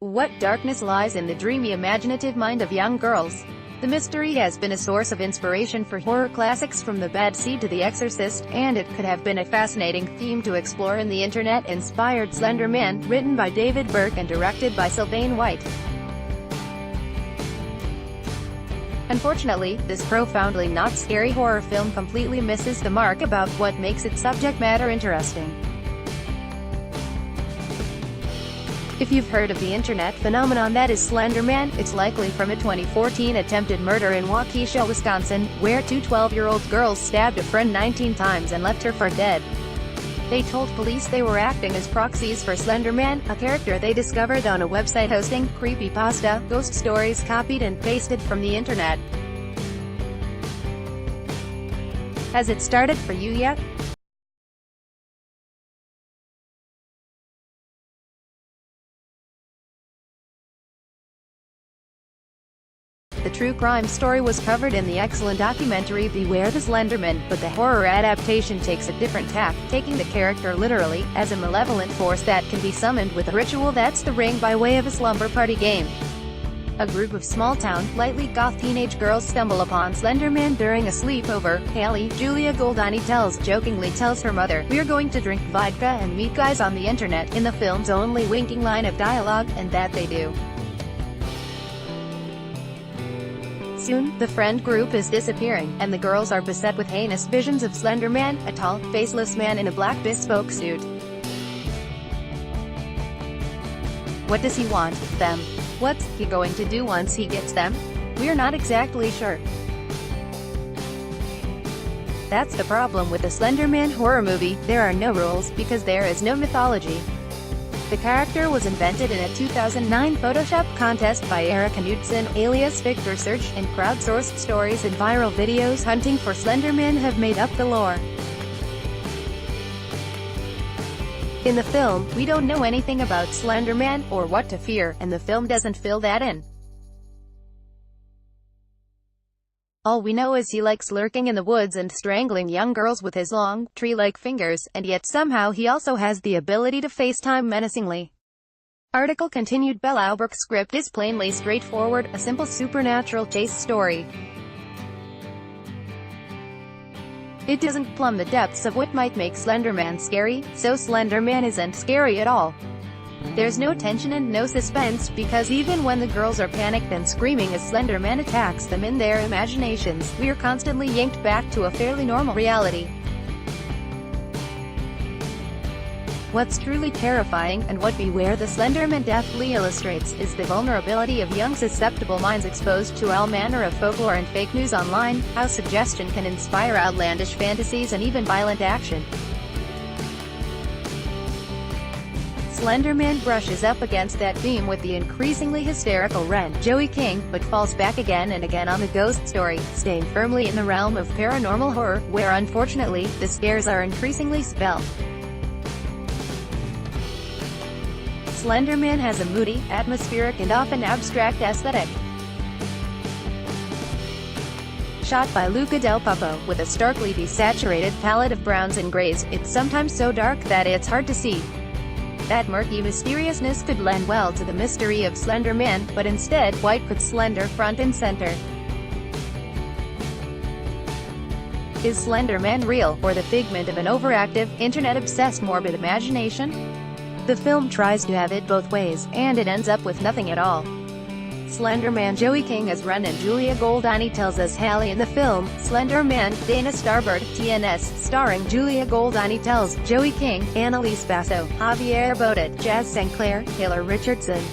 What darkness lies in the dreamy imaginative mind of young girls? The mystery has been a source of inspiration for horror classics from The Bad Seed to The Exorcist, and it could have been a fascinating theme to explore in the internet-inspired Slender Man, written by David Burke and directed by Sylvain White. Unfortunately, this profoundly not scary horror film completely misses the mark about what makes its subject matter interesting. If you've heard of the internet phenomenon that is Slender Man, it's likely from a 2014 attempted murder in Waukesha, Wisconsin, where two 12-year-old girls stabbed a friend 19 times and left her for dead. They told police they were acting as proxies for Slender Man, a character they discovered on a website hosting creepypasta, ghost stories copied and pasted from the internet. Has it started for you yet? The true crime story was covered in the excellent documentary Beware the Slender Man, but the horror adaptation takes a different tack, taking the character literally, as a malevolent force that can be summoned with a ritual that's the ring by way of a slumber party game. A group of small-town, lightly goth teenage girls stumble upon Slender Man during a sleepover. Haley, Julia Goldani jokingly tells her mother, "We're going to drink vodka and meet guys on the internet," in the film's only winking line of dialogue, and that they do. Soon, the friend group is disappearing, and the girls are beset with heinous visions of Slender Man, a tall, faceless man in a black bespoke suit. What does he want? Them. What's he going to do once he gets them? We're not exactly sure. That's the problem with the Slender Man horror movie. There are no rules, because there is no mythology. The character was invented in a 2009 Photoshop contest by Erica Knudsen, alias Victor Search, and crowdsourced stories and viral videos hunting for Slender Man have made up the lore. In the film, we don't know anything about Slender Man, or what to fear, and the film doesn't fill that in. All we know is he likes lurking in the woods and strangling young girls with his long, tree-like fingers, and yet somehow he also has the ability to FaceTime menacingly. Article continued. Belle Albrecht's script is plainly straightforward, a simple supernatural chase story. It doesn't plumb the depths of what might make Slender Man scary, so Slender Man isn't scary at all. There's no tension and no suspense, because even when the girls are panicked and screaming as Slender Man attacks them in their imaginations, we're constantly yanked back to a fairly normal reality. What's truly terrifying, and what Beware the Slender Man deftly illustrates, is the vulnerability of young susceptible minds exposed to all manner of folklore and fake news online, how suggestion can inspire outlandish fantasies and even violent action. Slender Man brushes up against that theme with the increasingly hysterical Ren, Joey King, but falls back again and again on the ghost story, staying firmly in the realm of paranormal horror, where unfortunately, the scares are increasingly spelled. Slender Man has a moody, atmospheric and often abstract aesthetic. Shot by Luca Del Popo, with a starkly desaturated palette of browns and grays, it's sometimes so dark that it's hard to see. That murky mysteriousness could lend well to the mystery of Slender Man, but instead, White puts Slender front and center. Is Slender Man real, or the figment of an overactive, internet-obsessed morbid imagination? The film tries to have it both ways, and it ends up with nothing at all. Slender Man Joey King as Ren and Julia Goldani tells us Haley in the film. Slender Man, Dana Starbird, TNS, starring Julia Goldani tells Joey King, Annalise Basso, Javier Bodet, Jazz St. Clair, Taylor Richardson.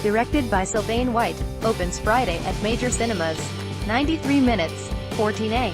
Directed by Sylvain White. Opens Friday at major cinemas. 93 minutes. 14A.